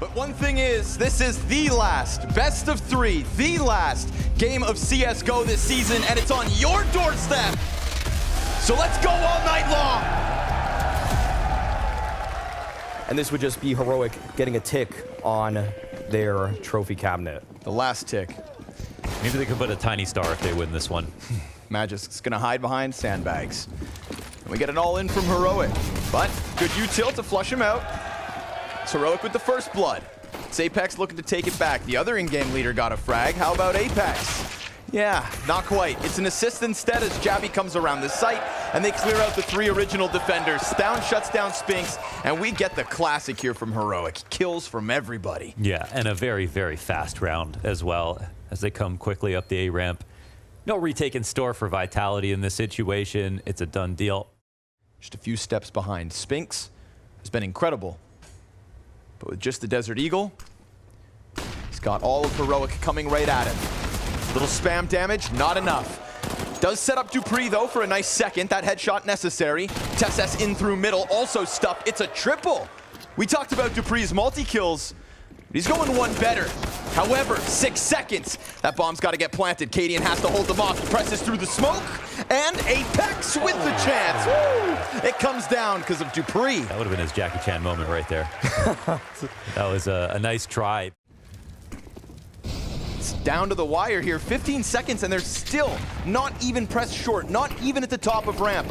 But one thing is, this is the last, best of 3, the last game of CSGO this season, and it's on your doorstep. So let's go all night long. And this would just be Heroic getting a tick on their trophy cabinet. The last tick. Maybe they could put a tiny star if they win this one. Magic's gonna hide behind sandbags. And we get it all in from Heroic. But good util to flush him out. It's Heroic with the first blood. It's Apex looking to take it back. The other in-game leader got a frag. How about Apex? Yeah, not quite. It's an assist instead as Jabby comes around the site and they clear out the 3 original defenders. Down shuts down Spinks, and we get the classic here from Heroic. Kills from everybody. Yeah, and a very, very fast round as well as they come quickly up the A ramp. No retake in store for Vitality in this situation. It's a done deal. Just a few steps behind. Spinks has been incredible. But with just the Desert Eagle, he's got all of Heroic coming right at him. Little spam damage, not enough. Does set up Dupree, though, for a nice second. That headshot necessary. Tesses in through middle, also stuffed. It's a triple. We talked about Dupree's multi-kills, but he's going one better. However, 6 seconds. That bomb's got to get planted. Cadian has to hold them off. He presses through the smoke, and Apex with the chance. Woo! It comes down because of Dupree. That would have been his Jackie Chan moment right there. That was a nice try. It's down to the wire here. 15 seconds, and they're still not even pressed short. Not even at the top of ramp.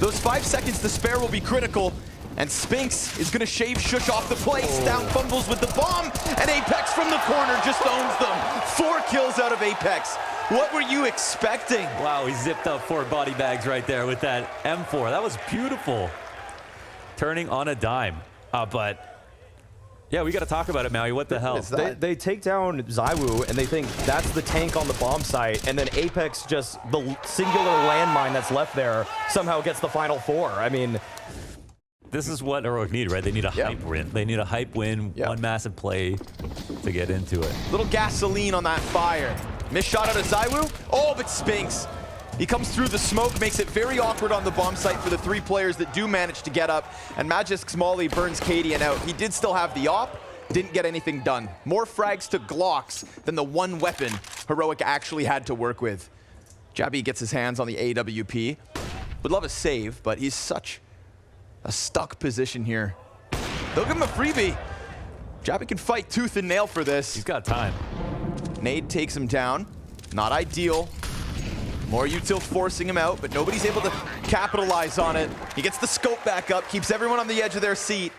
Those 5 seconds to spare will be critical. And Spinks is going to shave Shush off the place. Down fumbles with the bomb, and Apex from the corner just owns them. 4 kills out of Apex. What were you expecting? Wow, he zipped up 4 body bags right there with that M4. That was beautiful. Turning on a dime. But yeah, we got to talk about it, Maui. What the hell? They take down zywoo, and they think that's the tank on the bomb site, and then Apex, just the singular landmine that's left there, somehow gets the final 4. I mean, this is what Heroic need, right? They need a hype win. They need a hype win, one massive play to get into it. Little gasoline on that fire. Missed shot out of zywoo. Oh, but Spinks. He comes through the smoke, makes it very awkward on the bomb site for the 3 players that do manage to get up. And Magic's Molly burns Cadian out. He did still have the op, didn't get anything done. More frags to Glocks than the one weapon Heroic actually had to work with. Jabby gets his hands on the AWP. Would love a save, but he's such a stuck position here. They'll give him a freebie. Jabby can fight tooth and nail for this. He's got time. Nade takes him down. Not ideal. More util forcing him out, but nobody's able to capitalize on it. He gets the scope back up, keeps everyone on the edge of their seat.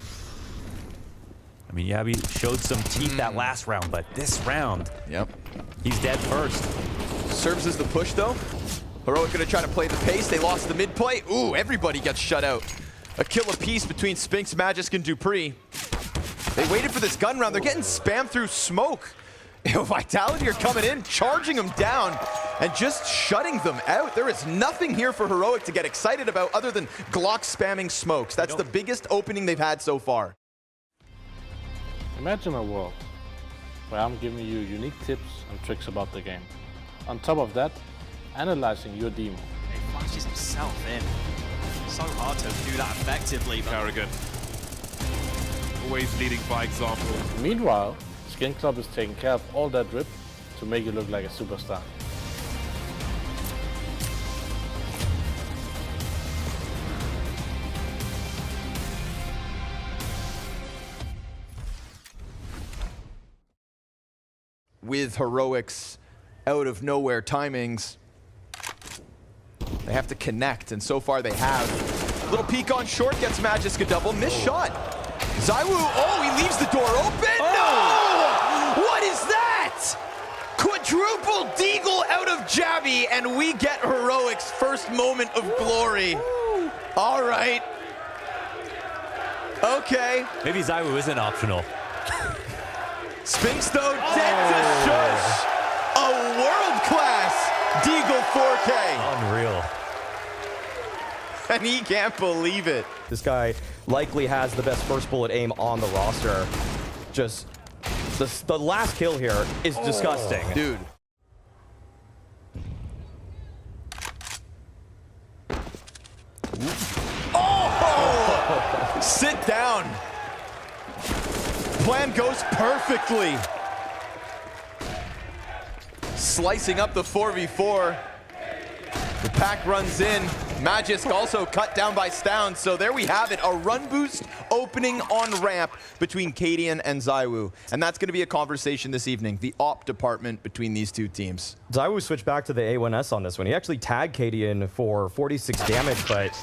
I mean, Yabby showed some teeth that last round, but this round, he's dead first. Serves as the push, though. Heroic gonna try to play the pace. They lost the mid play. Ooh, everybody gets shut out. A kill apiece between Spinks, Magisk, and Dupree. They waited for this gun round. They're getting spammed through smoke. Vitality are coming in, charging them down, and just shutting them out. There is nothing here for Heroic to get excited about other than Glock spamming smokes. That's the biggest opening they've had so far. Imagine a world where I'm giving you unique tips and tricks about the game. On top of that, analyzing your demo. He flashes himself in. So hard to do that effectively. Arrogant. Always leading by example. Meanwhile, Skin Club is taking care of all that drip to make you look like a superstar. With Heroic's out of nowhere timings, they have to connect, and so far they have. Little peek on short, gets Magisk a double, missed shot. zywoo, oh, he leaves the door open. No! What is that? Quadruple deagle out of Jabby, and we get Heroic's first moment of glory. All right. Okay. Maybe zywoo isn't optional. Spinks, though, dead to Shush. A world-class Deagle 4K. Unreal. And he can't believe it. This guy likely has the best first bullet aim on the roster. Just, the last kill here is disgusting. Dude. Oh! Sit down. plan goes perfectly. Slicing up the 4v4. The pack runs in. Magisk also cut down by Stound. So there we have it. A run boost opening on ramp between Cadian and zywoo. And that's going to be a conversation this evening. The op department between these two teams. zywoo switched back to the A1S on this one. He actually tagged Cadian for 46 damage, but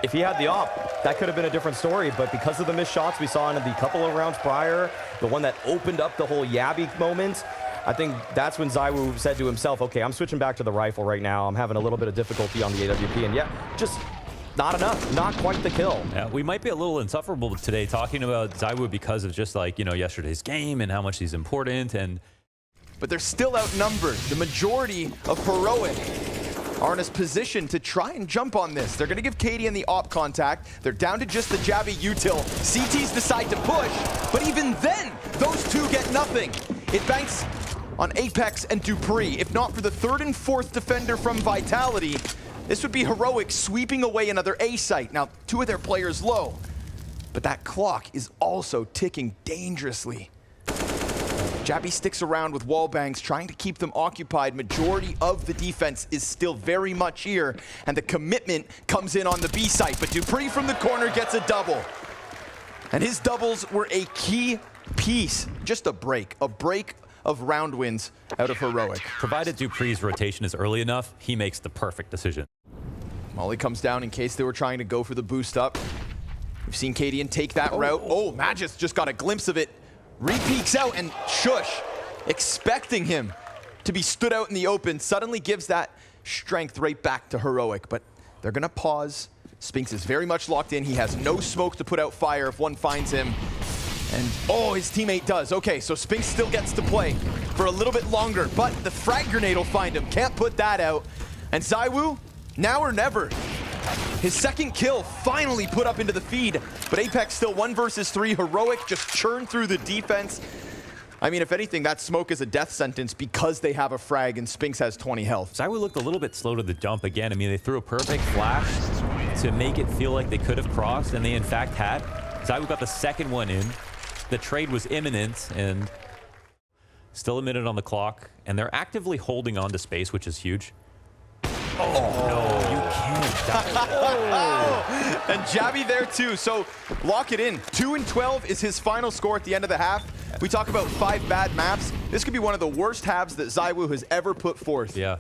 if he had the op, that could have been a different story. But because of the missed shots we saw in the couple of rounds prior, the one that opened up the whole Yabby moment, I think that's when zywoo said to himself, okay, I'm switching back to the rifle right now. I'm having a little bit of difficulty on the AWP, and yeah, just not enough, not quite the kill. Yeah, we might be a little insufferable today talking about zywoo because of just like, you know, yesterday's game and how much he's important. But they're still outnumbered. The majority of Heroic are in a position to try and jump on this. They're going to give Cadian the op contact. They're down to just the Jabby util. CTs decide to push, but even then, those two get nothing. It banks on Apex and dupreeh. If not for the third and fourth defender from Vitality, this would be Heroic sweeping away another A site. Now, two of their players low, but that clock is also ticking dangerously. Jabby sticks around with wallbangs, trying to keep them occupied. Majority of the defense is still very much here, and the commitment comes in on the B site, but dupreeh from the corner gets a double. And his doubles were a key piece. Just a break of round wins out of Heroic. Provided dupreeh's rotation is early enough, he makes the perfect decision. Molly comes down in case they were trying to go for the boost up. We've seen Cadian take that route. Oh, Magisk just got a glimpse of it. Re-peeks out, and Shush, expecting him to be stood out in the open, suddenly gives that strength right back to Heroic. But they're gonna pause. Spinks is very much locked in. He has no smoke to put out fire if one finds him. And, oh, his teammate does. Okay, so Spinks still gets to play for a little bit longer, but the frag grenade will find him. Can't put that out. And zywoo, now or never. His second kill finally put up into the feed, but Apex still 1 versus 3. Heroic just churned through the defense. I mean, if anything, that smoke is a death sentence because they have a frag and Spinks has 20 health. zywoo looked a little bit slow to the jump again. I mean, they threw a perfect flash to make it feel like they could have crossed, and they in fact had. zywoo got the second one in. The trade was imminent, and still a minute on the clock, and they're actively holding on to space, which is huge. Oh, no, you can't die. And Jabby there too, so lock it in. 2-12 is his final score at the end of the half. We talk about 5 bad maps. This could be one of the worst halves that zywoo has ever put forth. Yeah.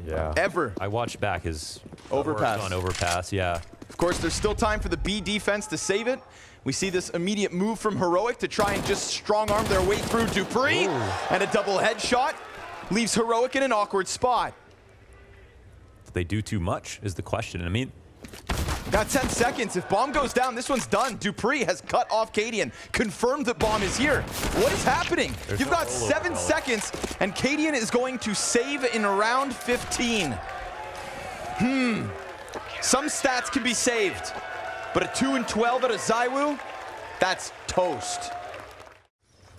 Yeah. Ever. I watched back his Overpass. work on overpass, yeah. Of course, there's still time for the B defense to save it. We see this immediate move from Heroic to try and just strong-arm their way through dupreeh. And a double headshot leaves Heroic in an awkward spot. Did they do too much is the question. I mean, got 10 seconds. If bomb goes down, this one's done. dupreeh has cut off Cadian, confirmed that bomb is here. What is happening? You've got 7 seconds, and Cadian is going to save in round 15. Some stats can be saved, but a 2-12 out of zywoo, that's toast.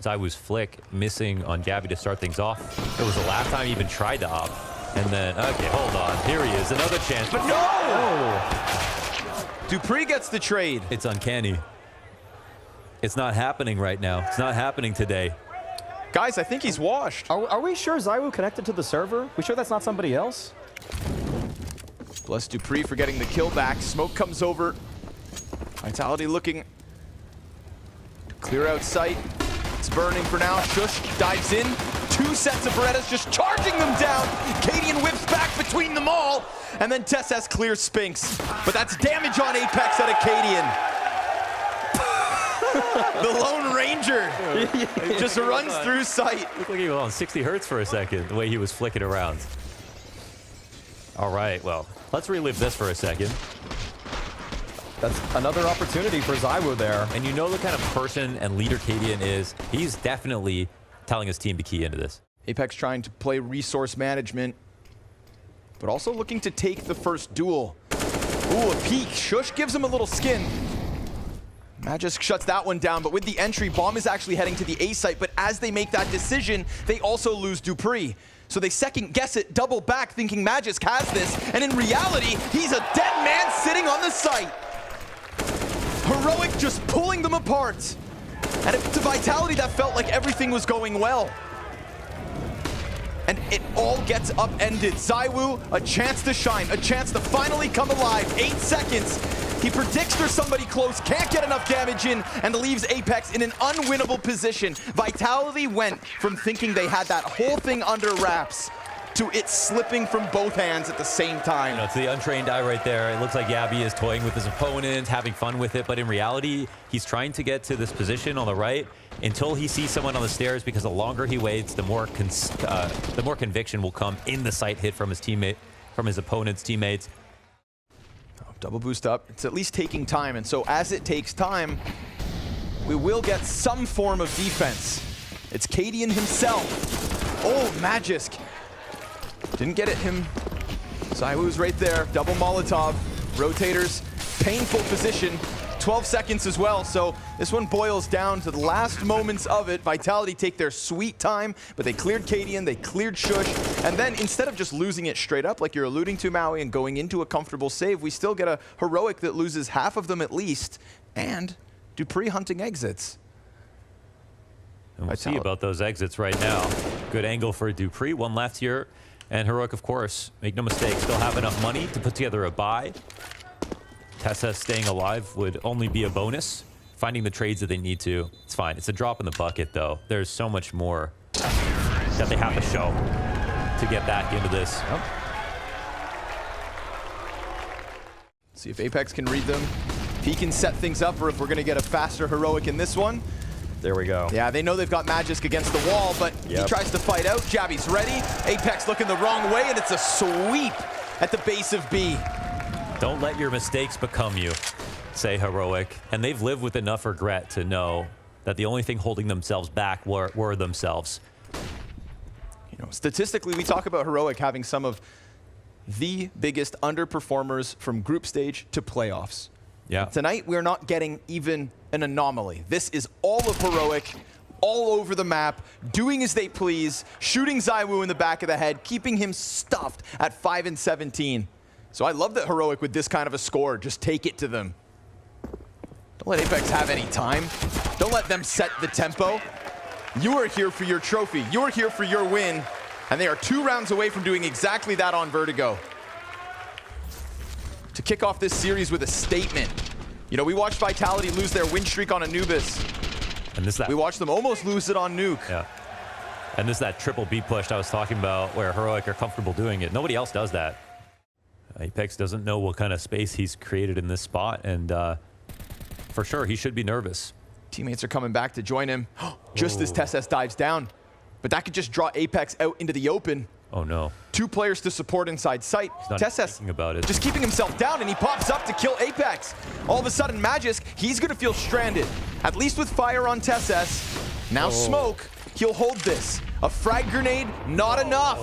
zywoo's flick missing on Jabby to start things off. It was the last time he even tried to op. And then, okay, hold on. Here he is, another chance, but no! dupreeh gets the trade. It's uncanny. It's not happening right now. It's not happening today. Guys, I think he's washed. Are we sure zywoo connected to the server? We sure that's not somebody else? Bless dupreeh for getting the kill back. Smoke comes over. Vitality looking to clear out sight. It's burning for now. Shush dives in. 2 sets of Berettas just charging them down. Cadian whips back between them all. And then Tess clears Spinks. But that's damage on Apex out of Cadian. The Lone Ranger just runs through sight. Looked like he was on 60 hertz for a second, the way he was flicking around. All right, well, let's relive this for a second. That's another opportunity for zywoo there. And you know the kind of person and leader Cadian is. He's definitely telling his team to key into this. Apex trying to play resource management, but also looking to take the first duel. Ooh, a peek. Shush gives him a little skin. Magisk shuts that one down, but with the entry, bomb is actually heading to the A site, but as they make that decision, they also lose dupreeh. So they second guess it, double back, thinking Magisk has this, and in reality, he's a dead man sitting on the site. Heroic just pulling them apart. And to Vitality, that felt like everything was going well. And it all gets upended. Zywoo, a chance to shine, a chance to finally come alive. 8 seconds. He predicts there's somebody close, can't get enough damage in, and leaves Apex in an unwinnable position. Vitality went from thinking they had that whole thing under wraps to it slipping from both hands at the same time. You know, it's the untrained eye right there. It looks like Yabby is toying with his opponent, having fun with it, but in reality, he's trying to get to this position on the right until he sees someone on the stairs, because the longer he waits, the more conviction will come in the sight hit from his teammate, from his opponent's teammates. Double boost up. It's at least taking time, and so as it takes time, we will get some form of defense. It's Cadian himself. Oh, Magisk. Didn't get it him. Zywoo's right there. Double Molotov. Rotators. Painful position. 12 seconds as well, so this one boils down to the last moments of it. Vitality take their sweet time, but they cleared Cadian, they cleared Shush, and then instead of just losing it straight up like you're alluding to, Maui, and going into a comfortable save, we still get a heroic that loses half of them at least, and Dupree hunting exits. And we'll see about those exits right now. Good angle for Dupree, one left here, and Heroic, of course, make no mistake, still have enough money to put together a buy. Tessa staying alive would only be a bonus. Finding the trades that they need to, it's fine. It's a drop in the bucket, though. There's so much more that they have to show to get back into this. Yep. See if Apex can read them. If he can set things up, or if we're going to get a faster Heroic in this one. There we go. Yeah, they know they've got Magisk against the wall, but he tries to fight out. Jabby's ready. Apex looking the wrong way, and it's a sweep at the base of B. Don't let your mistakes become you, say Heroic. And they've lived with enough regret to know that the only thing holding themselves back were themselves. You know, statistically, we talk about Heroic having some of the biggest underperformers from group stage to playoffs. Yeah. Tonight, we're not getting even an anomaly. This is all of Heroic, all over the map, doing as they please, shooting Zywoo in the back of the head, keeping him stuffed at 5 and 17. So I love that Heroic with this kind of a score, just take it to them. Don't let Apex have any time. Don't let them set the tempo. You are here for your trophy. You are here for your win. And they are 2 rounds away from doing exactly that on Vertigo. To kick off this series with a statement. You know, we watched Vitality lose their win streak on Anubis. And we watched them almost lose it on Nuke. Yeah. And this is that triple B push I was talking about where Heroic are comfortable doing it. Nobody else does that. Apex doesn't know what kind of space he's created in this spot, and for sure, he should be nervous. Teammates are coming back to join him just as Tess dives down. But that could just draw Apex out into the open. Oh, no. 2 players to support inside sight. Tess thinking about it. Just keeping himself down, and he pops up to kill Apex. All of a sudden, Magisk, he's going to feel stranded. At least with fire on Tess. Now smoke, he'll hold this. A frag grenade, not enough.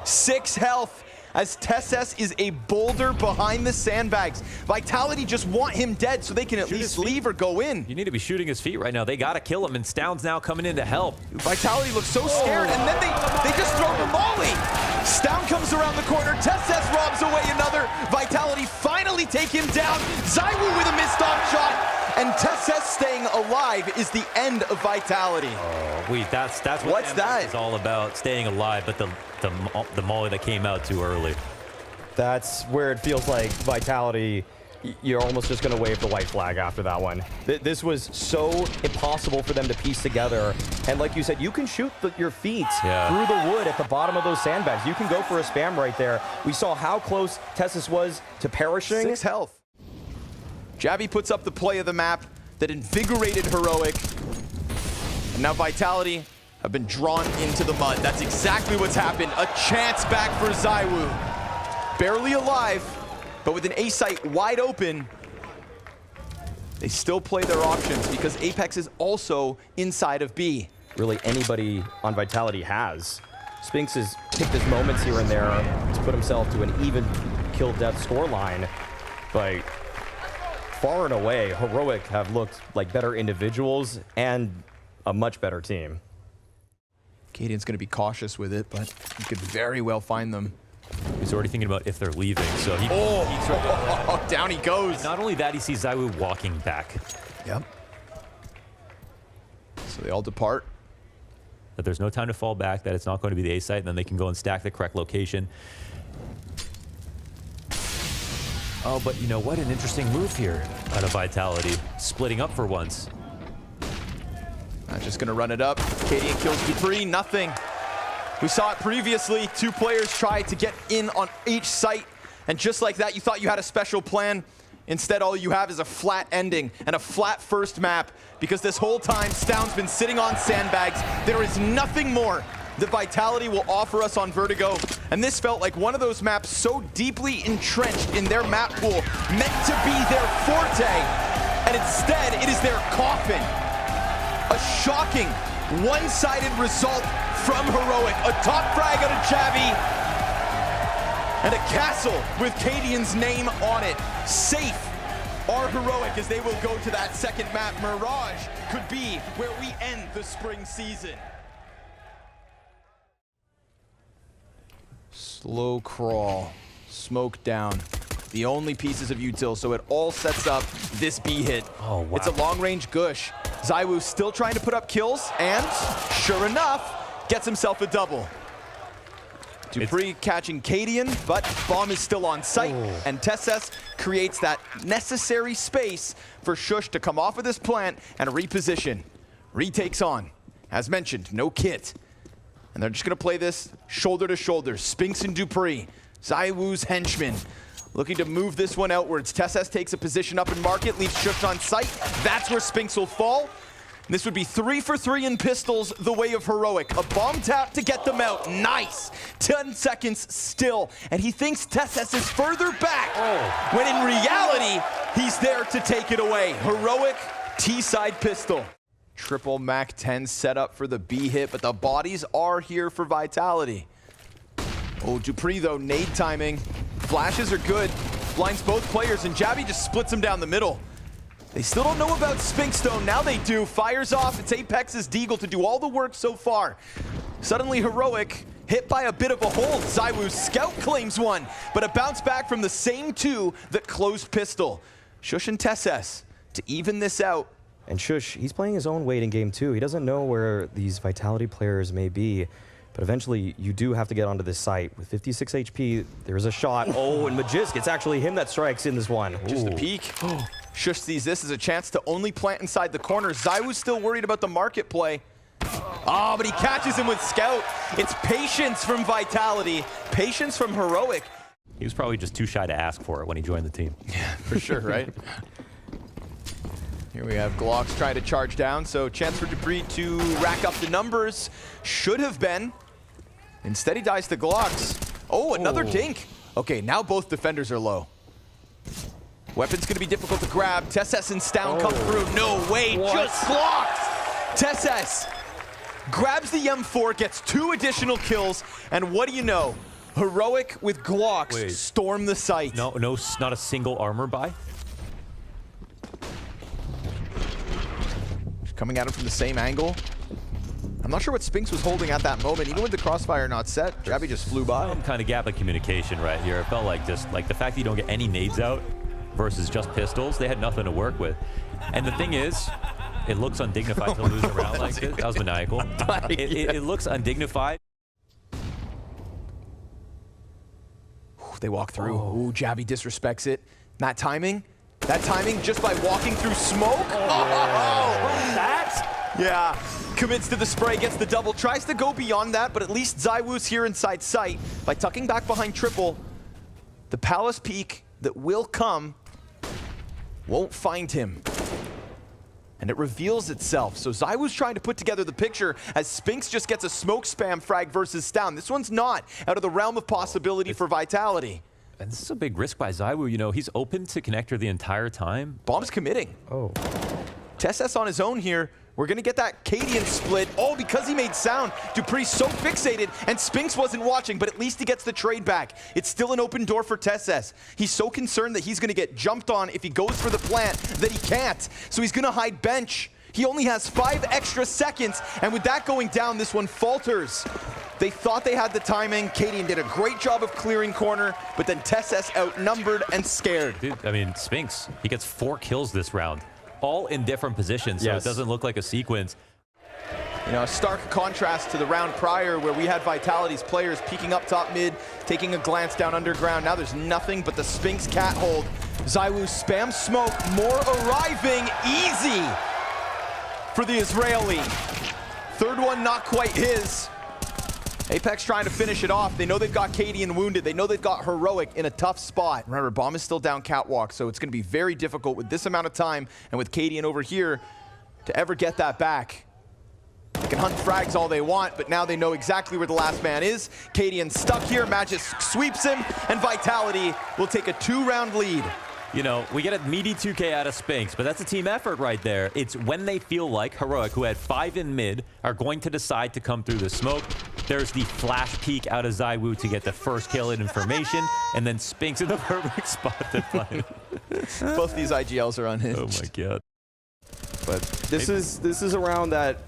6 health. As Tess is a boulder behind the sandbags. Vitality just want him dead so they can at least leave or go in. You need to be shooting his feet right now. They got to kill him, and Stound's now coming in to help. Vitality looks so scared, and then they just throw the molly. Stound comes around the corner. Tess robs away another. Vitality finally take him down. Zywoo with a missed off shot. And Tess staying alive is the end of Vitality. Oh, wait, that's what that is all about, staying alive, but the molly that came out too early. That's where it feels like Vitality, you're almost just going to wave the white flag after that one. This was so impossible for them to piece together. And like you said, you can shoot your feet through the wood at the bottom of those sandbags. You can go for a spam right there. We saw how close Tessus was to perishing. 6 health. Jabby puts up the play of the map that invigorated Heroic. And now Vitality have been drawn into the mud. That's exactly what's happened. A chance back for Zywoo. Barely alive, but with an A site wide open, they still play their options because Apex is also inside of B. Really anybody on Vitality has. Spinks has picked his moments here and there to put himself to an even kill death scoreline, but far and away, Heroic have looked like better individuals and a much better team. Cadian's going to be cautious with it, but he could very well find them. He's already thinking about if they're leaving, so he down he goes. Not only that, he sees Zywoo walking back. Yep. So they all depart. That there's no time to fall back, that it's not going to be the A site, and then they can go and stack the correct location. Oh, but you know what? An interesting move here out of Vitality. Splitting up for once. Not just going to run it up. KDN kills Dupree, nothing. We saw it previously. 2 players tried to get in on each site, and just like that, you thought you had a special plan. Instead, all you have is a flat ending and a flat first map, because this whole time, Stound's been sitting on sandbags. There is nothing more that Vitality will offer us on Vertigo, and this felt like one of those maps so deeply entrenched in their map pool, meant to be their forte, and instead, it is their coffin. A shocking, one-sided result from Heroic. A top frag out of Javi, and a castle with KDN's name on it. Safe are Heroic as they will go to that second map. Mirage could be where we end the spring season. Slow crawl, smoke down. The only pieces of util, so it all sets up this B hit. Oh, wow. It's a long-range gush. Zywoo still trying to put up kills, and sure enough, gets himself a double. Dupree catching KDN, but bomb is still on site, and Tesses creates that necessary space for Shush to come off of this plant and reposition. Retakes on. As mentioned, no kit. And they're just gonna play this shoulder to shoulder. Spinks and Dupree, Zywoo's henchmen, looking to move this one outwards. Tesses takes a position up in market, leaves Shush on site. That's where Spinks will fall. And this would be 3 for 3 in pistols, the way of Heroic. A bomb tap to get them out. Nice. 10 seconds still. And he thinks Tesses is further back, when in reality, he's there to take it away. Heroic T-side pistol. Triple Mac 10 set up for the B hit, but the bodies are here for Vitality. Oh, Dupree though, nade timing. Flashes are good. Blinds both players, and Javi just splits him down the middle. They still don't know about Spinks though. Now they do. Fires off. It's Apex's Deagle to do all the work so far. Suddenly Heroic hit by a bit of a hold. Zywoo's scout claims one, but a bounce back from the same 2 that closed pistol. Shush and Tesses to even this out. And Shush, he's playing his own weight in game 2. He doesn't know where these Vitality players may be, but eventually you do have to get onto this site. With 56 HP, there's a shot. Oh, and Magisk, it's actually him that strikes in this one. Just a peek. Shush sees this as a chance to only plant inside the corner. Zywoo's still worried about the market play. Oh, but he catches him with Scout. It's patience from Vitality, patience from Heroic. He was probably just too shy to ask for it when he joined the team. Yeah, for sure, right? Here we have Glocks trying to charge down, so chance for Dupree to rack up the numbers. Should have been. Instead, he dies to Glocks. Oh, another dink. Okay, now both defenders are low. Weapon's gonna be difficult to grab. Tesses and Stound come through. No way, just Glocks! Tesses grabs the M4, gets 2 additional kills, and what do you know? Heroic with Glocks storm the site. No, not a single armor buy. Coming at him from the same angle. I'm not sure what Spinks was holding at that moment. Even with the crossfire not set, Javi just flew by. Some kind of gap of communication right here. It felt like just like the fact that you don't get any nades out versus just pistols. They had nothing to work with. And the thing is, it looks undignified to lose a round like this. That was maniacal. It looks undignified. They walk through. Ooh, Javi disrespects it. That timing just by walking through smoke. Yeah, commits to the spray, gets the double, tries to go beyond that, but at least Zywoo's here inside sight. By tucking back behind triple, the Palace peak that will come won't find him. And it reveals itself. So Zywoo's trying to put together the picture as Spinks just gets a smoke spam frag versus Stound. This one's not out of the realm of possibility for Vitality. And this is a big risk by Zywoo. You know, he's open to connector the entire time. Bomb's committing. Oh. Tesses on his own here. We're gonna get that KDN split. Oh, because he made sound. Dupree's so fixated, and Spinks wasn't watching, but at least he gets the trade back. It's still an open door for Tesses. He's so concerned that he's gonna get jumped on if he goes for the plant that he can't. So he's gonna hide bench. He only has 5 extra seconds, and with that going down, this one falters. They thought they had the timing. KDN did a great job of clearing corner, but then Tesses outnumbered and scared. Dude, I mean, Spinks, he gets 4 kills this round, all in different positions, so it doesn't look like a sequence. You know, a stark contrast to the round prior where we had Vitality's players peeking up top mid, taking a glance down underground. Now there's nothing but the Sphinx cat hold. zywoo spam smoke, more arriving, easy for the Israeli. Third one not quite his. Apex trying to finish it off. They know they've got Cadian wounded. They know they've got Heroic in a tough spot. Remember, Bomb is still down catwalk, so it's going to be very difficult with this amount of time and with Cadian over here to ever get that back. They can hunt frags all they want, but now they know exactly where the last man is. Cadian stuck here, Magisk sweeps him, and Vitality will take a 2-round lead. You know, we get a meaty 2K out of Sphinx, but that's a team effort right there. It's when they feel like Heroic, who had 5 in mid, are going to decide to come through the smoke. There's the flash peek out of zywoo to get the first kill in information, and then Sphinx in the perfect spot to find. Both these IGLs are unhinged. Oh my god. But this is a round that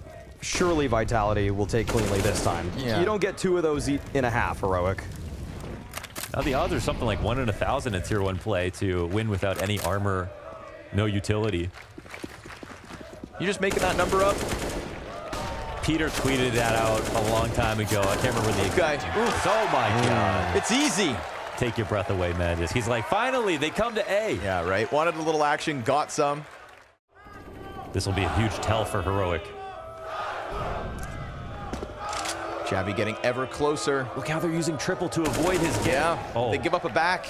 surely Vitality will take cleanly this time. Yeah. You don't get 2 of those in a half, Heroic. Now the odds are something like 1 in 1,000 in tier 1 play to win without any armor, no utility. You just making that number up? Peter tweeted that out a long time ago. I can't remember the exact. Oh my god. It's easy. Take your breath away, Magisk. He's like, finally, they come to A. Yeah, right. Wanted a little action, got some. This will be a huge tell for Heroic. Jabby getting ever closer. Look how they're using triple to avoid his game. Yeah, Oh. they give up a back.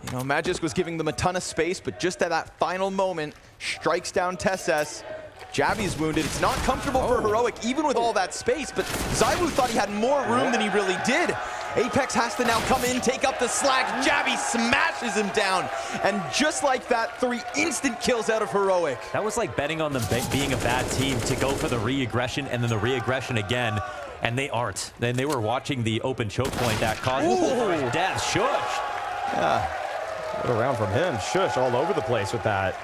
You know, Magisk was giving them a ton of space, but just at that final moment, strikes down Tesses. Jabby's wounded. It's not comfortable for Heroic, even with all that space, but zywoo thought he had more room than he really did. Apex has to now come in, take up the slack. Jabby smashes him down. And just like that, 3 instant kills out of Heroic. That was like betting on them being a bad team to go for the re-aggression and then the re-aggression again. And they aren't. Then they were watching the open choke point that caused death. Shush. Yeah. Good round from him. Shush all over the place with that.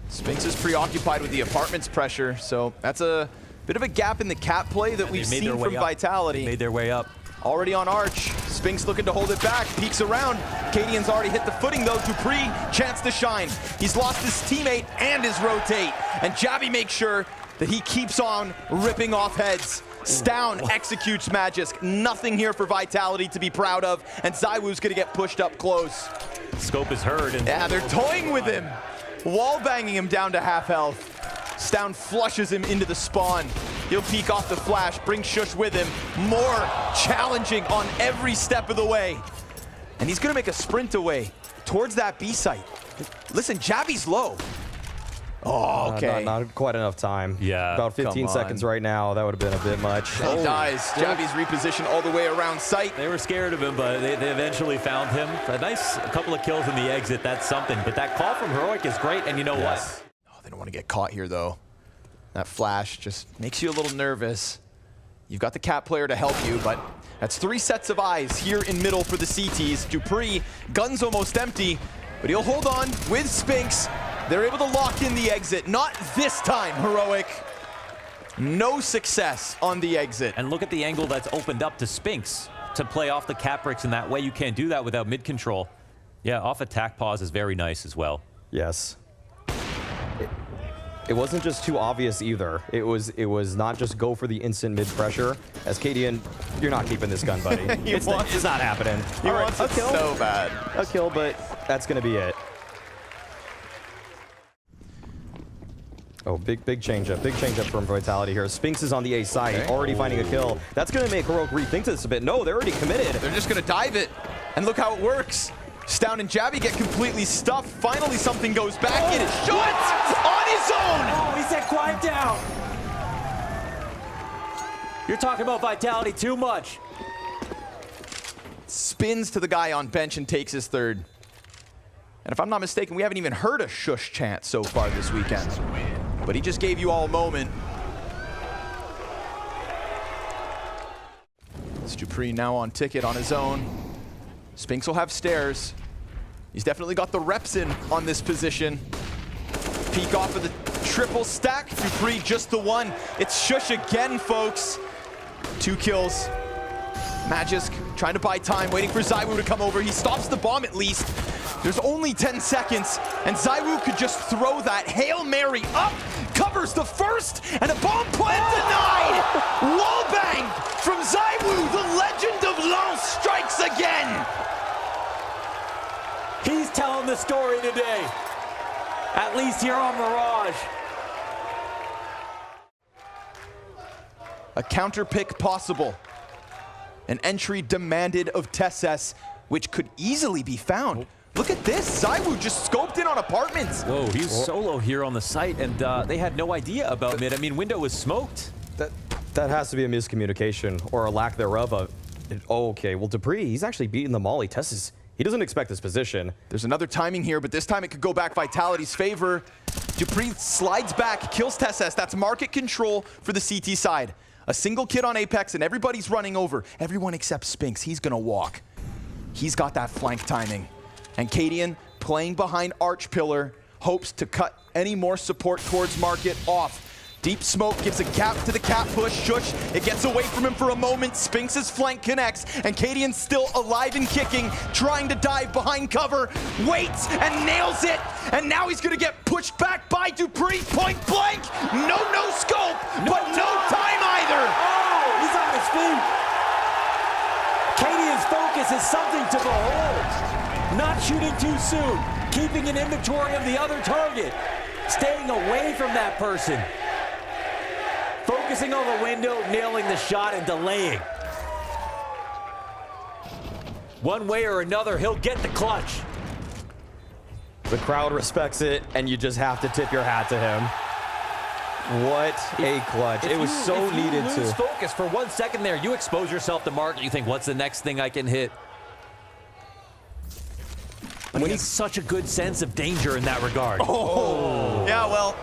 Sphinx is preoccupied with the apartment's pressure, so that's a bit of a gap in the cap play that we've seen from Vitality. They made their way up. Already on Arch. Sphinx looking to hold it back, peeks around. Cadian's already hit the footing though. Dupree, chance to shine. He's lost his teammate and his rotate. And Jabby makes sure that he keeps on ripping off heads. Stown executes Magisk. Nothing here for Vitality to be proud of, and zywoo's gonna get pushed up close. Scope is heard. And Yeah, they're toying with him. Wall banging him down to half health. Stown flushes him into the spawn. He'll peek off the flash, bring Shush with him. More challenging on every step of the way. And he's gonna make a sprint away towards that B site. Listen, Jabby's low. Oh, okay. Not quite enough time. Yeah. About 15 Come seconds on. right now. That would have been a bit much. He dies. Jabby's repositioned all the way around site. they were scared of him, but they eventually found him. A nice couple of kills in the exit. That's something. But that call from Heroic is great. And you know what? Oh, they don't want to get caught here, though. That flash just makes you a little nervous. You've got the cat player to help you, but that's 3 sets of eyes here in middle for the CTs. Dupree, gun's almost empty, but he'll hold on with Sphinx. They're able to lock in the exit. Not this time, Heroic. No success on the exit. And look at the angle that's opened up to Sphinx to play off the cap bricks in that way. You can't do that without mid control. Yeah, off attack pause is very nice as well. Yes. It wasn't just too obvious either. It was not just go for the instant mid pressure. As Cadian, you're not keeping this gun, buddy. it's not happening. He wants it so bad. A kill, but that's gonna be it. Oh, big change up from Vitality here. Sphinx is on the A side, already finding a kill. That's gonna make Heroic rethink this a bit. No, they're already committed. They're just gonna dive it. And look how it works. Stown and Jabby get completely stuffed. Finally, something goes back. It is shot on his own. Oh, he said quiet down. You're talking about Vitality too much. Spins to the guy on bench and takes his 3rd. And if I'm not mistaken, we haven't even heard a Shush chant so far this weekend. But he just gave you all a moment. It's Dupree now on ticket on his own. Sphinx will have stairs. He's definitely got the reps in on this position. Peek off of the triple stack. Dupree just the 1. It's Shush again, folks. 2 kills. Magisk trying to buy time, waiting for zywoo to come over. He stops the bomb at least. There's only 10 seconds, and zywoo could just throw that Hail Mary up, cover delivers the first, and a bomb plant denied! Wallbang from zywoo, the legend of Lance strikes again! He's telling the story today, at least here on Mirage. A counter pick possible. An entry demanded of TSS, which could easily be found. Look at this, zywoo just scoped in on apartments. Whoa, he's solo here on the site, and they had no idea about mid. I mean, window was smoked. That has to be a miscommunication or a lack thereof. Okay, well, Dupree, he's actually beaten the molly. He doesn't expect this position. There's another timing here, but this time it could go back Vitality's favor. Dupree slides back, kills TSS. That's market control for the CT side. A single kid on Apex, and everybody's running over. Everyone except Spinks. He's gonna walk. He's got that flank timing. And Cadian, playing behind Arch Pillar, hopes to cut any more support towards market off. Deep smoke gives a gap to the cap push. Shush, it gets away from him for a moment. Spinks' flank connects, and Cadian's still alive and kicking, trying to dive behind cover, waits and nails it, and now he's gonna get pushed back by Dupree, point blank. No scope, but no time either. Oh, he's on his feet. Cadian's focus is something to behold. Not shooting too soon, keeping an inventory of the other target, staying away from that person. Focusing on the window, nailing the shot, and delaying. One way or another, he'll get the clutch. The crowd respects it, and you just have to tip your hat to him. What a clutch. It was so needed to. Lose to. focus for 1 second there. You expose yourself to market. You think, what's the next thing I can hit? But he has such a good sense of danger in that regard. Oh, yeah, well,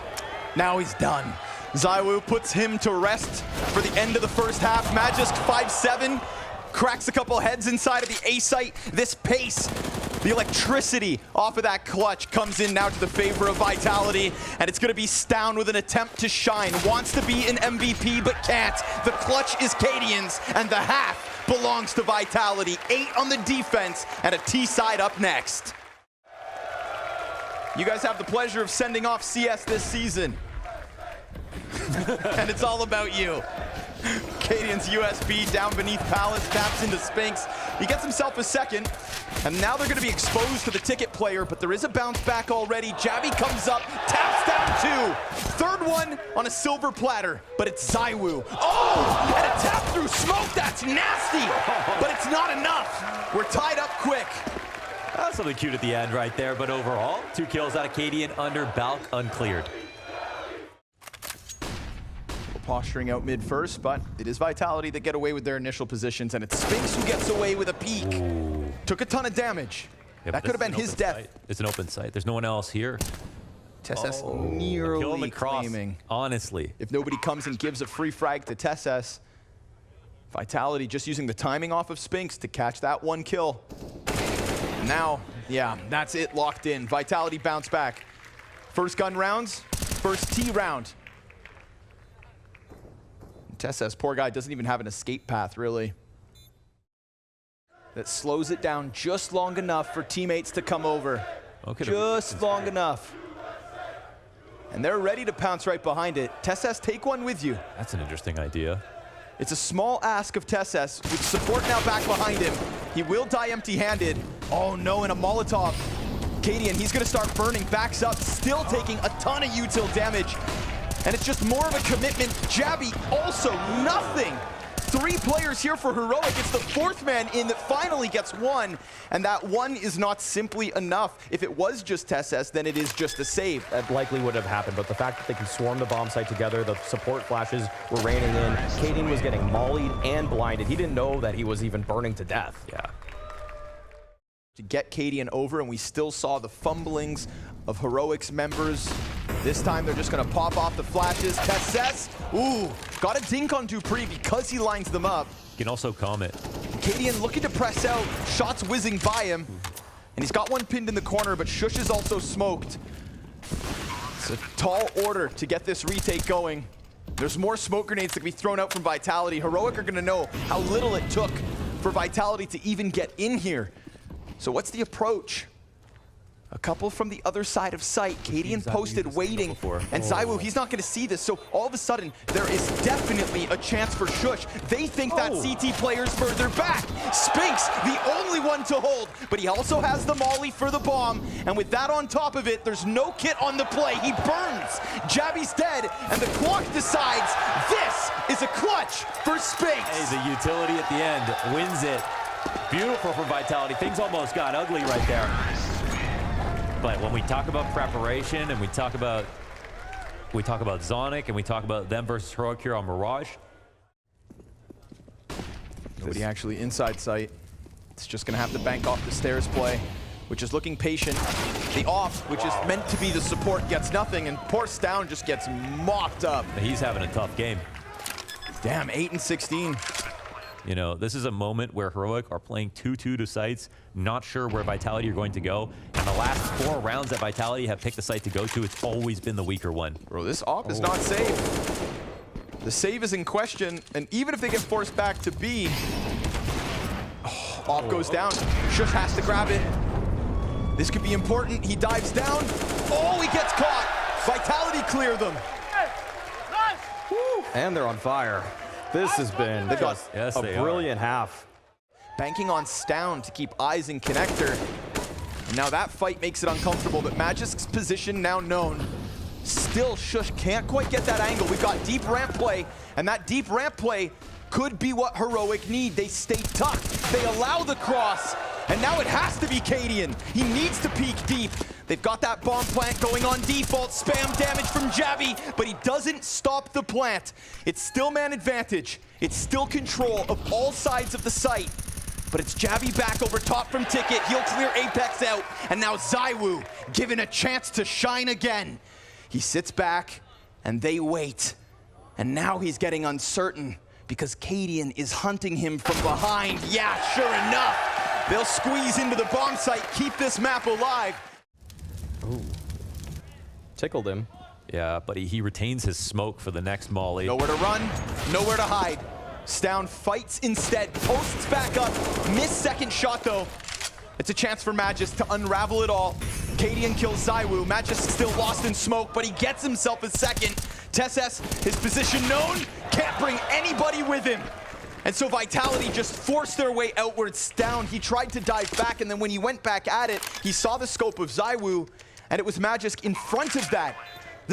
now he's done. zywoo puts him to rest for the end of the first half. Magisk 5-7, cracks a couple heads inside of the A site. This pace, the electricity off of that clutch comes in now to the favor of Vitality, and it's gonna be Stown with an attempt to shine. Wants to be an MVP, but can't. The clutch is Cadian's, and the half belongs to Vitality. 8 on the defense, and a T side up next. You guys have the pleasure of sending off CS this season. And it's all about you. Cadian's USB down beneath Palace, taps into Spinks. He gets himself a second, and now they're gonna be exposed to the ticket player, but there is a bounce back already. Jabby comes up, taps down 2. Third one on a silver platter, but it's zywoo. Oh, and a tap through smoke, that's nasty, but it's not enough. We're tied up quick. That's something cute at the end right there, but overall, 2 kills out of Cadian under Balk uncleared. Posturing out mid first, but it is Vitality that get away with their initial positions, and it's Spinks who gets away with a peek. Ooh. Took a ton of damage. Yeah, that could have been his death. Site. It's an open site. There's no one else here. TSS Kill nearly across, claiming. honestly. If nobody comes and gives a free frag to TSS, Vitality just using the timing off of Spinks to catch that 1 kill. Now, yeah, that's it, locked in. Vitality bounce back. First gun rounds, first T round. TSS, poor guy, doesn't even have an escape path, really. That slows it down just long enough for teammates to come over. Okay, just long enough. And they're ready to pounce right behind it. TSS, take one with you. That's an interesting idea. It's a small ask of TSS, with support now back behind him. He will die empty-handed. Oh no, and a Molotov. Cadian, he's gonna start burning, backs up, still taking a ton of util damage. And it's just more of a commitment. Jabby, also nothing. 3 players here for Heroic. It's the 4th man in that finally gets 1. And that 1 is not simply enough. If it was just TSS, then it is just a save. That likely would have happened, but the fact that they can swarm the bomb site together, the support flashes were raining in. Cadian was getting mollied and blinded. He didn't know that he was even burning to death. Yeah. To get Cadian over, and we still saw the fumblings of Heroic's members. This time they're just gonna pop off the flashes. TSS, ooh, got a dink on Dupree because he lines them up. You can also comment. Cadian looking to press out, shots whizzing by him. And he's got one pinned in the corner, but Shush is also smoked. It's a tall order to get this retake going. There's more smoke grenades that can be thrown out from Vitality. Heroic are gonna know how little it took for Vitality to even get in here. So what's the approach? A couple from the other side of sight. Kadian posted waiting, and zywoo, he's not going to see this, so all of a sudden, there is definitely a chance for Shush. They think that CT player's further back. Spinks, the only one to hold, but he also has the molly for the bomb, and with that on top of it, there's no kit on the play. He burns. Jabby's dead, and the clock decides this is a clutch for Spinks. Hey, the utility at the end wins it. Beautiful for Vitality. Things almost got ugly right there. But when we talk about preparation and we talk about Zonic and we talk about them versus Heroic here on Mirage. Nobody actually inside sight. It's just gonna have to bank off the stairs play, which is looking patient. The off, which is meant to be the support, gets nothing, and poor Stown just gets mopped up. He's having a tough game. Damn, 8 and 16. You know, this is a moment where Heroic are playing 2-2 to sites, not sure where Vitality are going to go. And the last 4 rounds that Vitality have picked the site to go to, it's always been the weaker one. Bro, this op is not safe. The save is in question, and even if they get forced back to B, op goes down. Shush has to grab it. This could be important. He dives down. Oh, he gets caught. Vitality clear them. And they're on fire. This has been just a brilliant half. Banking on Stown to keep eyes in connector. And now that fight makes it uncomfortable, but Magisk's position now known. Still, Shush can't quite get that angle. We've got deep ramp play, and that deep ramp play could be what Heroic need. They stay tucked. They allow the cross, and now it has to be Kadian. He needs to peek deep. They've got that bomb plant going on default. Spam damage from Jabby, but he doesn't stop the plant. It's still man advantage. It's still control of all sides of the site. But it's Jabby back over top from Ticket. He'll clear Apex out. And now zywoo given a chance to shine again. He sits back, and they wait. And now he's getting uncertain because Kadian is hunting him from behind. Yeah, sure enough. They'll squeeze into the bomb site, keep this map alive. Ooh. Tickled him. Yeah, but he retains his smoke for the next molly. Nowhere to run, nowhere to hide. Stown fights instead, posts back up, missed second shot though. It's a chance for Magisk to unravel it all. Kadian kills zywoo. Magisk still lost in smoke, but he gets himself a second. Tesses, his position known, can't bring anybody with him. And so Vitality just forced their way outwards. Down, he tried to dive back, and then when he went back at it, he saw the scope of zywoo, and it was Magisk in front of that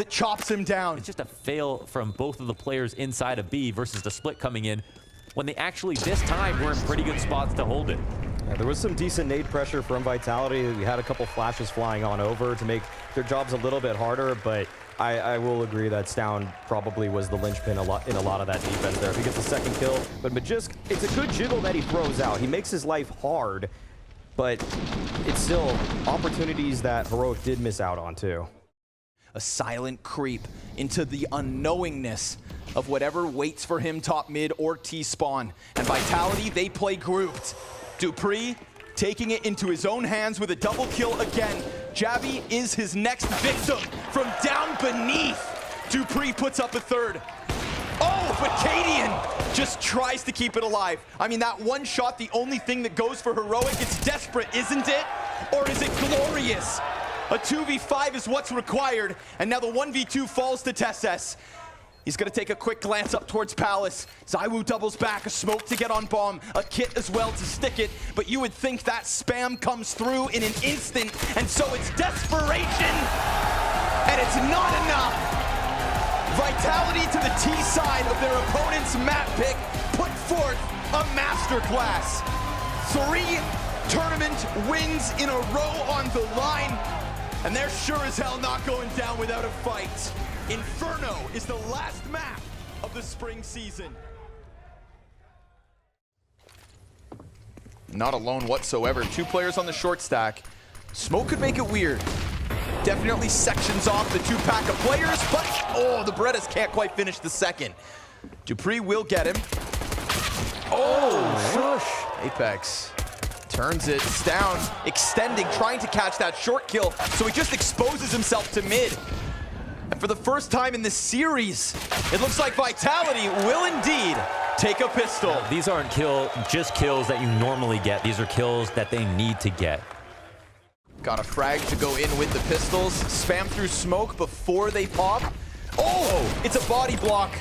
chops him down. It's just a fail from both of the players inside of B versus the split coming in, when they actually, this time, were in pretty good spots to hold it. Yeah, there was some decent nade pressure from Vitality. We had a couple flashes flying on over to make their jobs a little bit harder, but I will agree that Stown probably was the linchpin in a lot of that defense there. If he gets a second kill, but Magisk, it's a good jiggle that he throws out. He makes his life hard, but it's still opportunities that Heroic did miss out on too. A silent creep into the unknowingness of whatever waits for him top mid or T-spawn. And Vitality, they play grouped. Dupree taking it into his own hands with a double kill again. Jabby is his next victim from down beneath. Dupree puts up a third. Oh, but Kadian just tries to keep it alive. I mean, that one shot, the only thing that goes for Heroic, it's desperate, isn't it? Or is it glorious? A 2v5 is what's required, and now the 1v2 falls to Tesses. He's gonna take a quick glance up towards Palace. zywoo doubles back, a smoke to get on bomb, a kit as well to stick it, but you would think that spam comes through in an instant, and so it's desperation, and it's not enough. Vitality to the T side of their opponent's map pick put forth a masterclass. 3 tournament wins in a row on the line, and they're sure as hell not going down without a fight. Inferno is the last map of the spring season. Not alone whatsoever. 2 players on the short stack. Smoke could make it weird. Definitely sections off the 2-pack of players, but oh, the Berettas can't quite finish the second. Dupree will get him. Oh, shush. Apex turns it down, extending, trying to catch that short kill, so he just exposes himself to mid. And for the first time in this series, it looks like Vitality will indeed take a pistol. These aren't just kills that you normally get. These are kills that they need to get. Got a frag to go in with the pistols. Spam through smoke before they pop. Oh, it's a body block.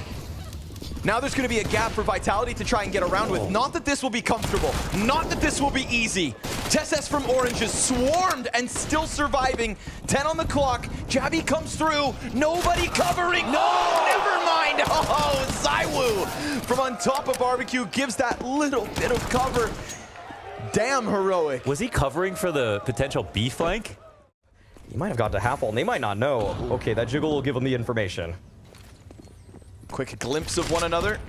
Now there's going to be a gap for Vitality to try and get around with. Not that this will be comfortable. Not that this will be easy. TSS from Orange is swarmed and still surviving. 10 on the clock. Javi comes through. Nobody covering. No, never mind. Oh, zywoo from on top of Barbecue gives that little bit of cover. Damn, Heroic. Was he covering for the potential B flank? He might have got to half wall, and they might not know. Okay, that jiggle will give them the information. Quick glimpse of one another.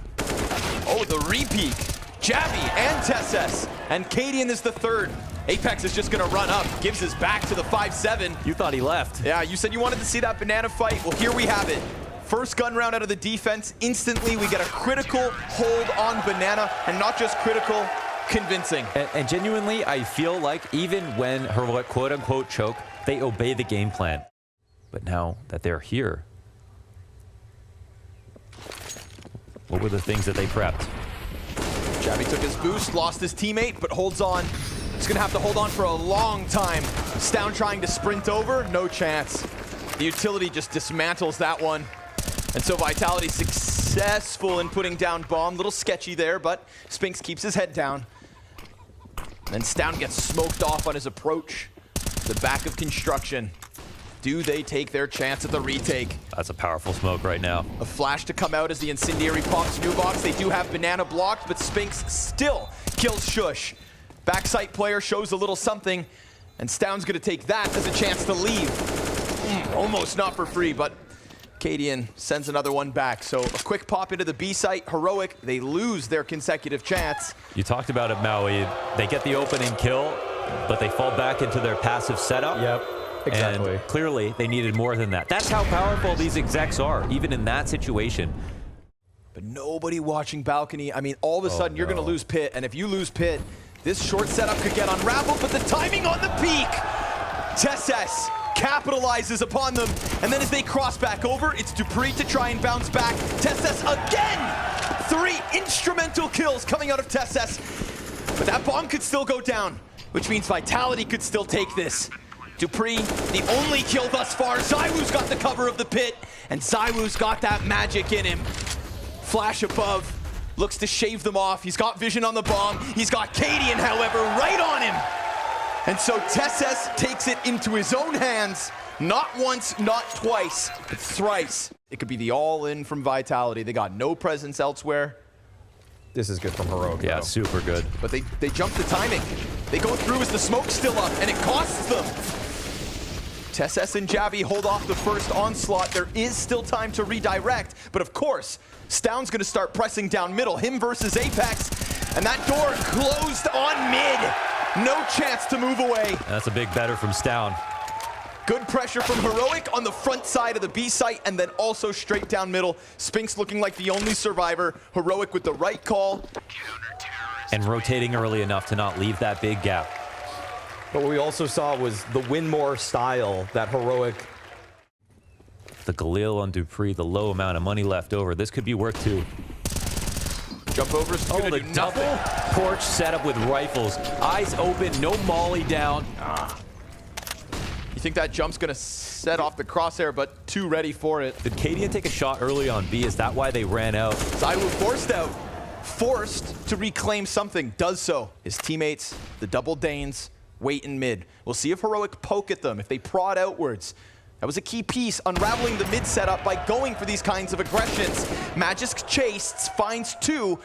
Oh, the repeat. Javi and TSS. And Cadian is the third. Apex is just going to run up. Gives his back to the 5-7. You thought he left. Yeah, you said you wanted to see that banana fight. Well, here we have it. First gun round out of the defense. Instantly, we get a critical hold on banana. And not just critical, convincing. And genuinely, I feel like even when Heroic quote-unquote choke, they obey the game plan. But now that they're here, what were the things that they prepped? Javi took his boost, lost his teammate, but holds on. He's gonna have to hold on for a long time. Stown trying to sprint over, no chance. The utility just dismantles that one. And so Vitality successful in putting down bomb. Little sketchy there, but Spinks keeps his head down. Then Stown gets smoked off on his approach. The back of construction. Do they take their chance at the retake? That's a powerful smoke right now. A flash to come out as the incendiary pops new box. They do have banana blocked, but Spinks still kills Shush. Backside player shows a little something, and Stown's gonna take that as a chance to leave. Almost not for free, but Cadian sends another one back. So a quick pop into the B site. Heroic, they lose their consecutive chance. You talked about it, Maui. They get the opening kill, but they fall back into their passive setup. Yep. Exactly. And clearly, they needed more than that. That's how powerful these execs are, even in that situation. But nobody watching balcony. I mean, all of a sudden, you're going to lose Pit. And if you lose Pit, this short setup could get unraveled. But the timing on the peak. TSS capitalizes upon them. And then as they cross back over, it's Dupree to try and bounce back. TSS again. 3 instrumental kills coming out of TSS. But that bomb could still go down, which means Vitality could still take this. Dupree, the only kill thus far. zywoo's got the cover of the pit, and zywoo's got that magic in him. Flash above, looks to shave them off. He's got vision on the bomb. He's got Cadian, however, right on him. And so TSS takes it into his own hands. Not once, not twice, but thrice. It could be the all-in from Vitality. They got no presence elsewhere. This is good from Heroic. Yeah, though. super good. But they jump the timing. They go through as the smoke's still up, and it costs them. TSS and Javi hold off the first onslaught. There is still time to redirect, but of course, Stown's gonna start pressing down middle. Him versus Apex, and that door closed on mid. No chance to move away. That's a big better from Stown. Good pressure from Heroic on the front side of the B site, and then also straight down middle. Spinks looking like the only survivor. Heroic with the right call. And rotating early enough to not leave that big gap. But what we also saw was the win more style that Heroic. The Galil on Dupree, the low amount of money left over. This could be worth 2. Jump overs is gonna the do nothing. double porch setup with rifles. Eyes open, no molly down. You think that jump's gonna set off the crosshair, but too ready for it. Did Cadian take a shot early on B? Is that why they ran out? zywoo forced out. Forced to reclaim something, does so. His teammates, the double Danes, wait in mid. We'll see if Heroic poke at them, if they prod outwards. That was a key piece, unraveling the mid setup by going for these kinds of aggressions. Magisk chased, finds 2,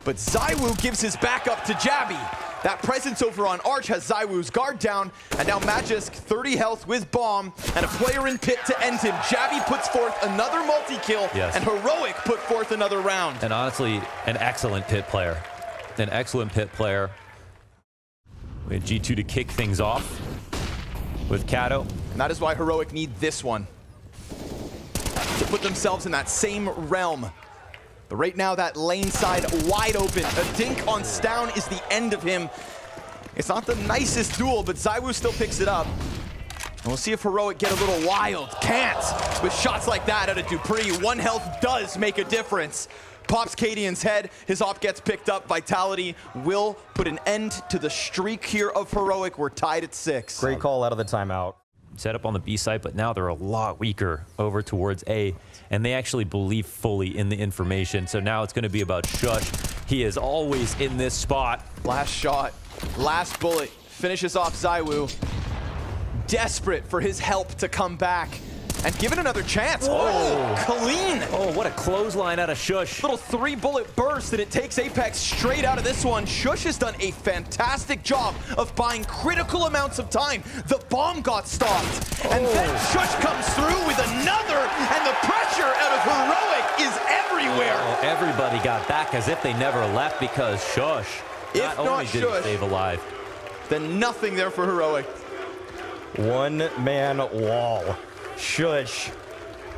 but zywoo gives his back up to Javi. That presence over on Arch has zywoo's guard down, and now Magisk 30 health with bomb, and a player in pit to end him. Javi puts forth another multi-kill, Yes. and Heroic put forth another round. And honestly, an excellent pit player. An excellent pit player. We had G2 to kick things off with Kato. And that is why Heroic need this one to put themselves in that same realm. But right now, that lane side wide open. A dink on Stown is the end of him. It's not the nicest duel, but zywoo still picks it up. And we'll see if Heroic get a little wild. Can't. With shots like that out of Dupree, 1 health does make a difference. Pops Cadian's head, his op gets picked up. Vitality will put an end to the streak here of Heroic. We're tied at 6. Great call out of the timeout. Set up on the B site, but now they're a lot weaker over towards A, and they actually believe fully in the information. So now it's going to be about Shush. He is always in this spot. Last shot, last bullet, finishes off zywoo. Desperate for his help to come back and give it another chance. Oh, clean. Oh, what a clothesline out of Shush. Little 3-bullet burst, and it takes Apex straight out of this one. Shush has done a fantastic job of buying critical amounts of time. The bomb got stopped, and then Shush comes through with another, and the pressure out of Heroic is everywhere. Oh, everybody got back as if they never left because Shush If not not only did Shush, he save alive. Then nothing there for Heroic. One-man wall. Shush.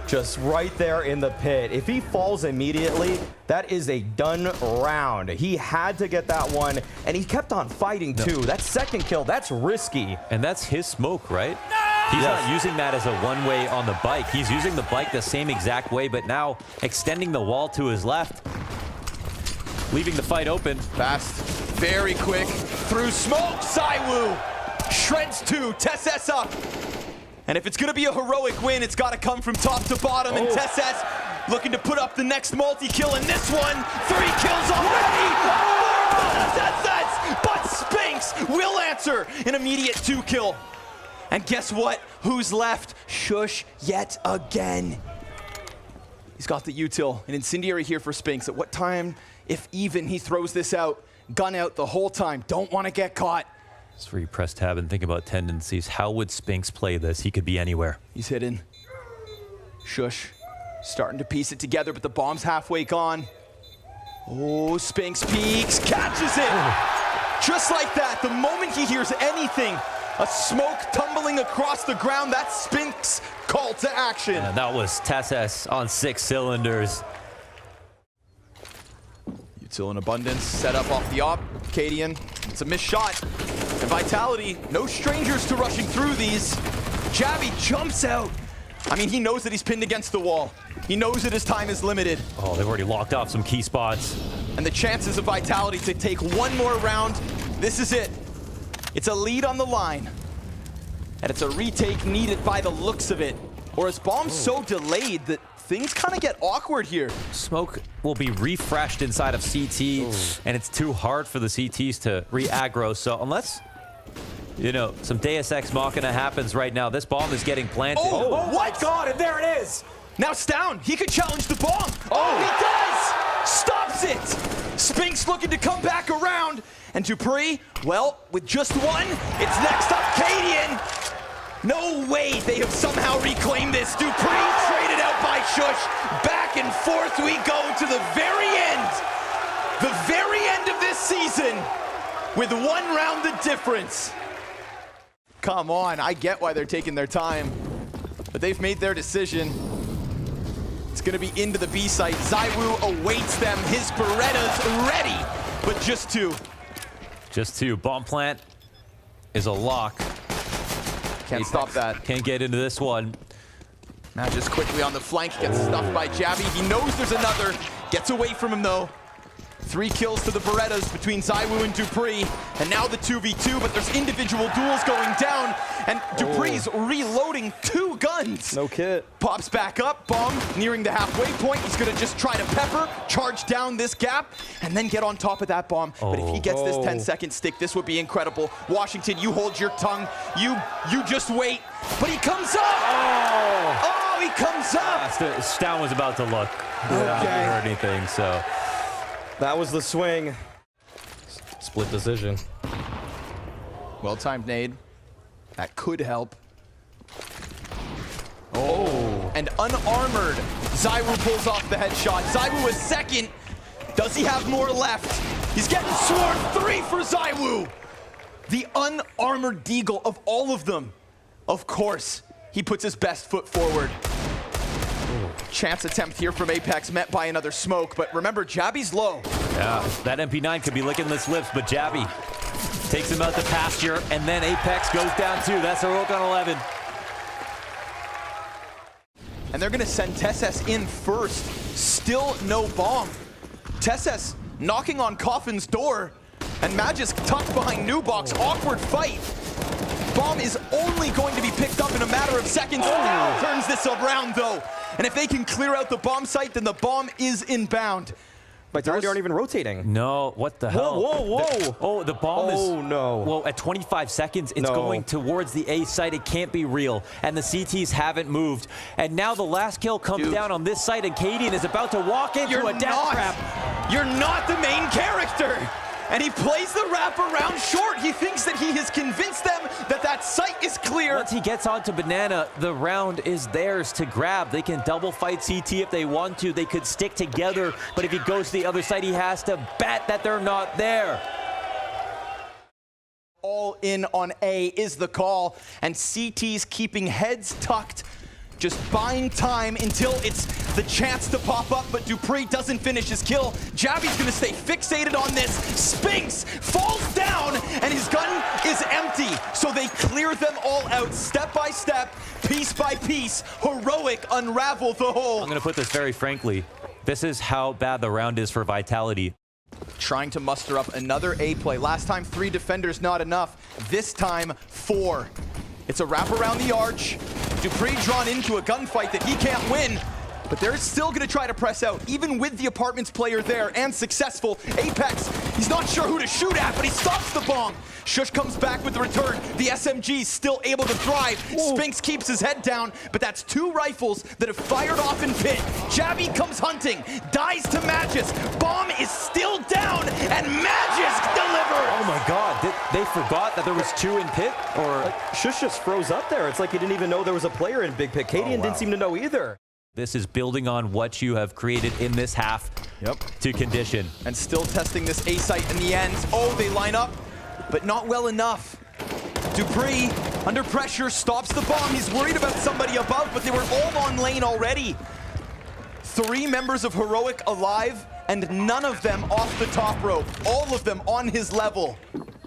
Just right there in the pit. If he falls immediately, that is a done round. He had to get that one, and he kept on fighting too. That second kill, that's risky. And that's his smoke, right? He's not using that as a one-way on the bike. He's using the bike the same exact way, but now extending the wall to his left, leaving the fight open. Fast, very quick, through smoke, zywoo. Shreds 2, TSS up. And if it's gonna be a Heroic win, it's gotta come from top to bottom, and TSS looking to put up the next multi-kill in this one. 3 kills already! TSS! But Spinks will answer an immediate 2-kill. And guess what? Who's left? Shush yet again. He's got the util, an incendiary here for Spinks. At what time, if even, he throws this out? Gun out the whole time. Don't want to get caught. That's where you press tab and think about tendencies. How would Spinks play this? He could be anywhere. He's hidden. Shush starting to piece it together, but the bomb's halfway gone. Oh, Spinks peeks, catches it. Just like that, the moment he hears anything, a smoke tumbling across the ground, that's Spinks' call to action. And that was TSS on 6 cylinders. Util in abundance, set up off the op. Cadian, it's a missed shot. And Vitality, no strangers to rushing through these. Jabby jumps out. I mean, he knows that he's pinned against the wall. He knows that his time is limited. Oh, they've already locked off some key spots. And the chances of Vitality to take one more round, this is it. It's a lead on the line. And it's a retake needed by the looks of it. Or is bomb so delayed that things kind of get awkward here? Smoke will be refreshed inside of CT, and it's too hard for the CTs to re-aggro. So unless, you know, some Deus Ex Machina happens right now, this bomb is getting planted. Oh, what? God, and there it is. Now it's down. He could challenge the bomb. Oh, he does! Stops it! Spinks looking to come back around. And Dupree, well, with just one, it's next up Cadian. No way they have somehow reclaimed this. Dupree traded out by Shush. Back and forth we go to the very end. The very end of this season with 1 round the difference. Come on, I get why they're taking their time, but they've made their decision. It's gonna be into the B site. Zywoo awaits them. His Beretta's ready, but just 2. Just 2. Bomb plant is a lock. Can't stop that. Can't get into this one. Now just quickly on the flank, gets stuffed by Jabby. He knows there's another. Gets away from him though. 3 kills to the Berettas between Zywoo and Dupree. And now the 2v2, but there's individual duels going down. And Dupree's reloading 2 guns. No kit. Pops back up, bomb nearing the halfway point. He's gonna just try to pepper, charge down this gap, and then get on top of that bomb. But if he gets this 10-second stick, this would be incredible. Washington, you hold your tongue. You just wait. But he comes up! Oh, he comes up! Stown was about to look. Not heard anything, so. That was the swing. Split decision. Well-timed nade. That could help. Oh, and unarmored. Zywoo pulls off the headshot. Zywoo is second. Does he have more left? He's getting swarmed. 3 for Zywoo. The unarmored deagle of all of them. Of course, he puts his best foot forward. Chance attempt here from Apex, met by another smoke, but remember, Jabby's low. Yeah, that MP9 could be licking his lips, but Jabby takes him out the pasture, and then Apex goes down too. That's a Heroic on 11. And they're gonna send TSS in first. Still no bomb. Tesses knocking on Coffin's door, and Magisk tucked behind New Box. Awkward fight. Bomb is only going to be picked up in a matter of seconds. Now turns this around though. And if they can clear out the bomb site, then the bomb is inbound. Vitality aren't even rotating. No, what the hell? Whoa. The bomb is... Oh, no. Well, at 25 seconds, it's going towards the A site. It can't be real. And the CTs haven't moved. And now the last kill comes down on this site, and Cadian is about to walk into a death trap. You're not the main character. And he plays the wrap around short. He thinks that he has convinced them that that site is clear. Once he gets onto Banana, the round is theirs to grab. They can double fight CT if they want to. They could stick together. But if he goes to the other side, he has to bet that they're not there. All in on A is the call. And CT's keeping heads tucked, just buying time until it's the chance to pop up, but Dupree doesn't finish his kill. Jabby's gonna stay fixated on this. Spinks falls down, and his gun is empty. So they clear them all out, step by step, piece by piece. Heroic unravel the whole. I'm gonna put this very frankly. This is how bad the round is for Vitality. Trying to muster up another A play. Last time 3 defenders, not enough. This time 4. It's a wrap around the arch. Dupree drawn into a gunfight that he can't win, but they're still going to try to press out, even with the apartments player there and successful. Apex, he's not sure who to shoot at, but he stops the bomb. Shush comes back with the return. The SMG's still able to thrive. Spinks keeps his head down, but that's 2 rifles that have fired off in pit. Jabby comes hunting, dies to Magisk. Bomb is still down, and Magisk delivers. Oh my God, they forgot that there was 2 in pit? Or Shush just froze up there. It's like he didn't even know there was a player in big pit. Cadian didn't seem to know either. This is building on what you have created in this half to condition. And still testing this A site in the end. Oh, they line up, but not well enough. Dupree, under pressure, stops the bomb. He's worried about somebody above, but they were all on lane already. 3 members of Heroic alive, and none of them off the top rope. All of them on his level.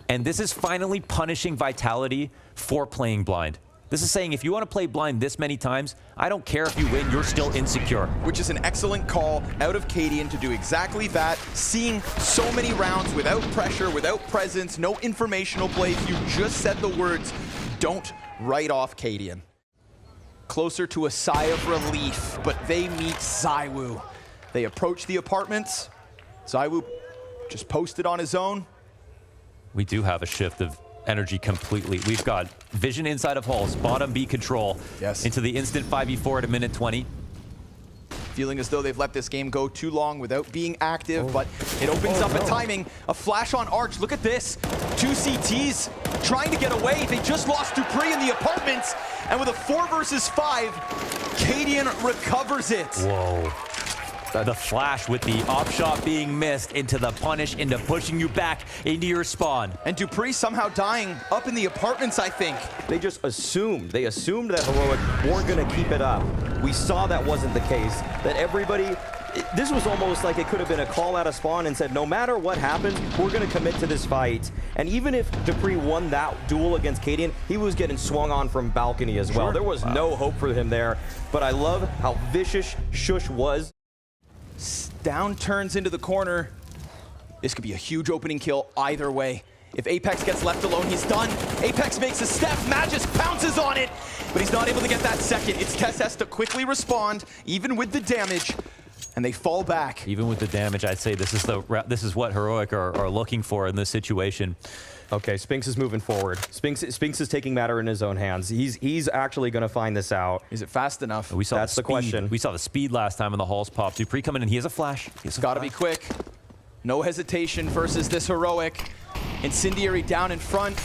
And this is finally punishing Vitality for playing blind. This is saying if you want to play blind this many times, I don't care if you win, you're still insecure. Which is an excellent call out of Cadian to do exactly that. Seeing so many rounds without pressure, without presence, no informational plays. You just said the words. Don't write off Cadian. Closer to a sigh of relief, but they meet zywoo. They approach the apartments. zywoo just posted on his own. We do have a shift of energy completely. We've got vision inside of halls, bottom B control into the instant 5v4 at a minute 20. Feeling as though they've let this game go too long without being active, but it opens up a timing. A flash on Arch. Look at this. 2 CTs trying to get away. They just lost Dupree in the apartments, and with a 4 versus 5, Cadian recovers it. Whoa. The flash with the op shot being missed into the punish, into pushing you back into your spawn. And Dupree somehow dying up in the apartments, I think. They just assumed. They assumed that Heroic weren't going to keep it up. We saw that wasn't the case. That everybody... This was almost like it could have been a call out of spawn and said, no matter what happens, we're going to commit to this fight. And even if Dupree won that duel against Cadian, he was getting swung on from balcony as well. There was no hope for him there. But I love how vicious Shush was. Down turns into the corner. This could be a huge opening kill either way. If Apex gets left alone, he's done. Apex makes a step. Magisk pounces on it, but he's not able to get that second. It's Tesses to quickly respond, even with the damage, and they fall back. Even with the damage, I'd say this is what Heroic are looking for in this situation. Okay, Spinks is moving forward. Spinks is taking matter in his own hands. He's actually going to find this out. Is it fast enough? We saw That's the question. We saw the speed last time in the halls pop. Dupree coming in. He has a flash. It's got to be quick. No hesitation versus this Heroic. Incendiary down in front.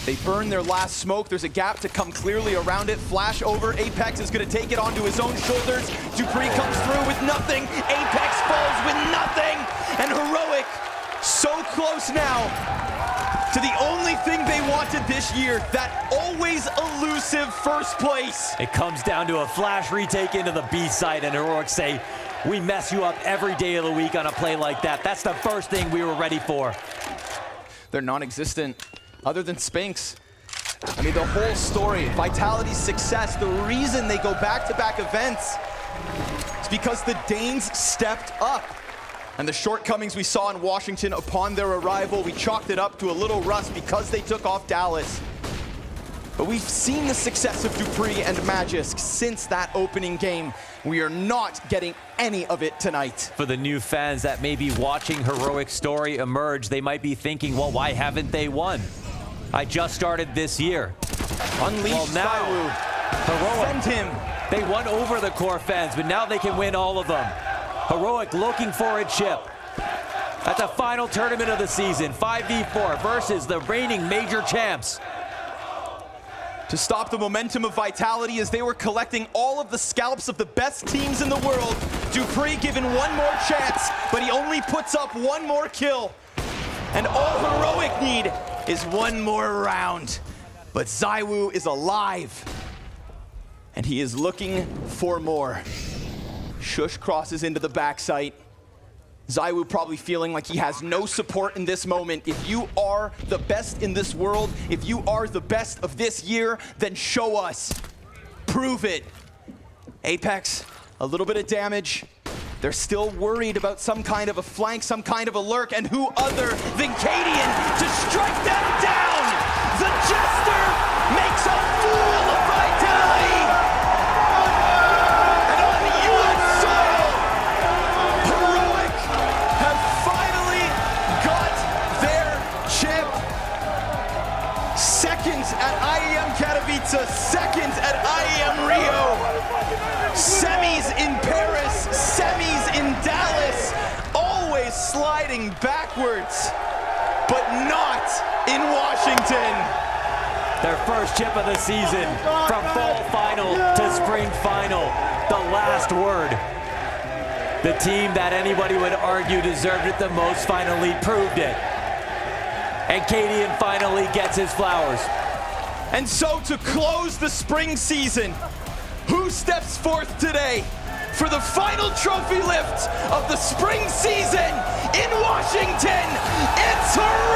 They burn their last smoke. There's a gap to come clearly around it. Flash over. Apex is going to take it onto his own shoulders. Dupree comes through with nothing. Apex falls with nothing. And Heroic so close now to the only thing they wanted this year, that always elusive first place. It comes down to a flash retake into the B side, and Heroic say, we mess you up every day of the week on a play like that. That's the first thing we were ready for. They're non-existent, other than Spinks. I mean, the whole story, Vitality's success, the reason they go back-to-back events is because the Danes stepped up. And the shortcomings we saw in Washington upon their arrival, we chalked it up to a little rust because they took off Dallas. But we've seen the success of Dupree and Magisk since that opening game. We are not getting any of it tonight. For the new fans that may be watching Heroic's story emerge, they might be thinking, well, why haven't they won? I just started this year. Unleash Well, now, zywoo. Heroic, Send him. they won over the core fans, but now they can win all of them. Heroic looking for a chip. At the final tournament of the season, 5v4 versus the reigning major champs. To stop the momentum of Vitality as they were collecting all of the scalps of the best teams in the world. Dupree given one more chance, but he only puts up one more kill. And all Heroic need is one more round. But zywoo is alive. And he is looking for more. Shush crosses into the backside. zywoo probably feeling like he has no support in this moment. If you are the best in this world, if you are the best of this year, then show us. Prove it. Apex, a little bit of damage. They're still worried about some kind of a flank, some kind of a lurk, and who other than Cadian to strike them down? The Jester makes a fool of Vitality! And on the US soil, Heroic have finally got their chip. Second at IEM Katowice, second at IEM Rio. Semis in Paris, semis in Dallas, always sliding backwards, but not in Washington. Their first chip of the season, from fall final to spring final, the last word. The team that anybody would argue deserved it the most finally proved it. And Cadian finally gets his flowers. And so to close the spring season, who steps forth today for the final trophy lift of the spring season in Washington? It's Heroic!